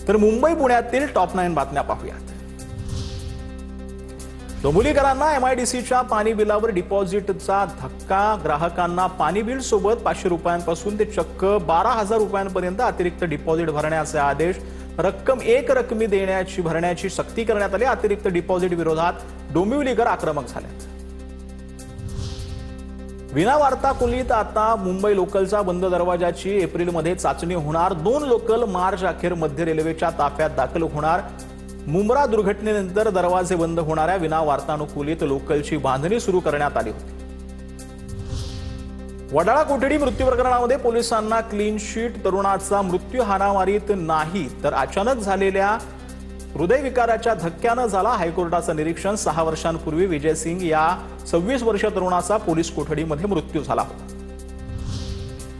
तर मुंबई पुण्यातील टॉप 9 बातम्या पाहूयात। डोंबिवलीकरांना MIDCच्या पाणी बिलावर डिपॉझिटचा धक्का। ग्राहकांना पाणी बिल सोबत 500 रुपयांपासून ते चक्क 12,000 रुपयांपर्यंत अतिरिक्त डिपॉझिट भरण्याचे आदेश। रक्कम एक रकमी भरण्याची सक्ती करण्यात आली। अतिरिक्त डिपॉझिट विरोधात डोंबिवलीकर आक्रमक झाले। विना वार्ताकुलीत आता मुंबई लोकलच्या बंद दरवाजाची एप्रिलमध्ये चाचणी होणार। 2 लोकल मार्च अखेर मध्य रेल्वेच्या ताफ्यात दाखल होणार। मुंब्रा दुर्घटनेनंतर दरवाजे बंद होणाऱ्या विना वार्तानुकूलित लोकलची बांधणी सुरू करण्यात आली होती। वडाळा कोठडी मृत्यू प्रकरणामध्ये पोलिसांना क्लीन शीट। तरुणाचा मृत्यू हाणामारीत नाही तर अचानक झालेल्या हृदयविकाराच्या धक्क्याने झाला। हायकोर्टाचं निरीक्षण। 6 वर्षांपूर्वी विजय सिंग या 26 वर्षीय तरुणाचा पोलीस कोठडीमध्ये मृत्यू झाला होता।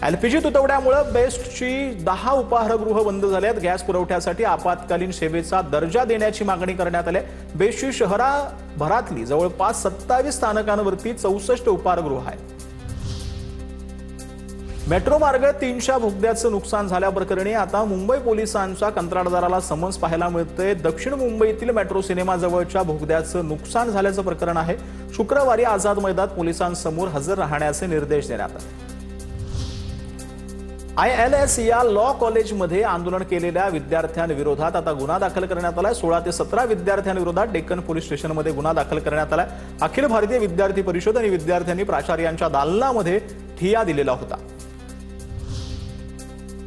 LPG तुटवड्यामुळे बेस्टची 10 उपाहारगृह बंद झाली आहेत। गॅस पुरवठ्यासाठी आपत्कालीन सेवेचा दर्जा देण्याची मागणी करण्यात आली। बेस्टची शहराभरातली जवळपास 27 स्थानकांवरती 64 उपाहारगृह आहेत। मेट्रो मार्ग 3च्या बोगद्याचं नुकसान झाल्याप्रकरणी आता मुंबई पोलिसांच्या कंत्राटदाराला समन्स पाहायला मिळते। दक्षिण मुंबईतील मेट्रो सिनेमा जवळच्या बोगद्याचं नुकसान झाल्याचं प्रकरण आहे। शुक्रवारी आझाद मैदानात पोलिसांसमोर हजर राहण्याचे निर्देश देण्यात आले। ILS या लॉ कॉलेजमध्ये आंदोलन केलेल्या विद्यार्थ्यांविरोधात आता गुन्हा दाखल करण्यात आलाय। 16 ते 17 विद्यार्थ्यांविरोधात डेक्कन पोलीस स्टेशनमध्ये गुन्हा दाखल करण्यात आलाय। अखिल भारतीय विद्यार्थी परिषद आणि विद्यार्थ्यांनी प्राचार्यांच्या दालनामध्ये ठिय्या दिलेला होता।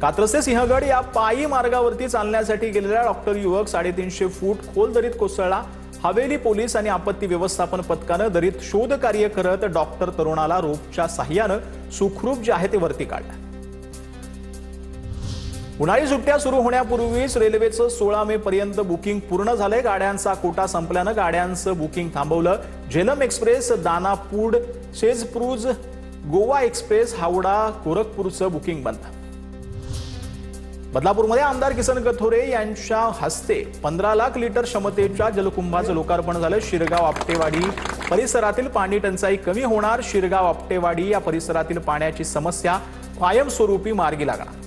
कात्रज सिंहगड या पायी मार्गावरती चालण्यासाठी गेलेला डॉक्टर युवक 350 फूट खोल दरीत कोसळला। हवेली पोलीस आणि आपत्ती व्यवस्थापन पथकाने दरीत शोध कार्य करत डॉक्टर तरुणाला रोपच्या साह्याने सुखरूप जे आहे ते वरती काढलं। उन्हाळी सुट्ट्या सुरू होण्यापूर्वीच रेल्वेचं 16 मे पर्यंत बुकिंग पूर्ण झालंय। गाड्यांचा कोटा संपल्याने गाड्यांचं बुकिंग थांबवलं। झेलम एक्सप्रेस, दानापूर, शेजप्रूज, गोवा एक्सप्रेस, हावडा, गोरखपूरचं बुकिंग बंद। बदलापूरमध्ये आमदार किसन कथोरे यांच्या हस्ते 15 लाख लिटर क्षमतेच्या जलकुंभाचं लोकार्पण झालं। शिरगाव आपटेवाडी परिसरातील पाणी टंचाई कमी होणार। शिरगाव आपटेवाडी या परिसरातील पाण्याची समस्या कायमस्वरूपी मार्गी लागणार।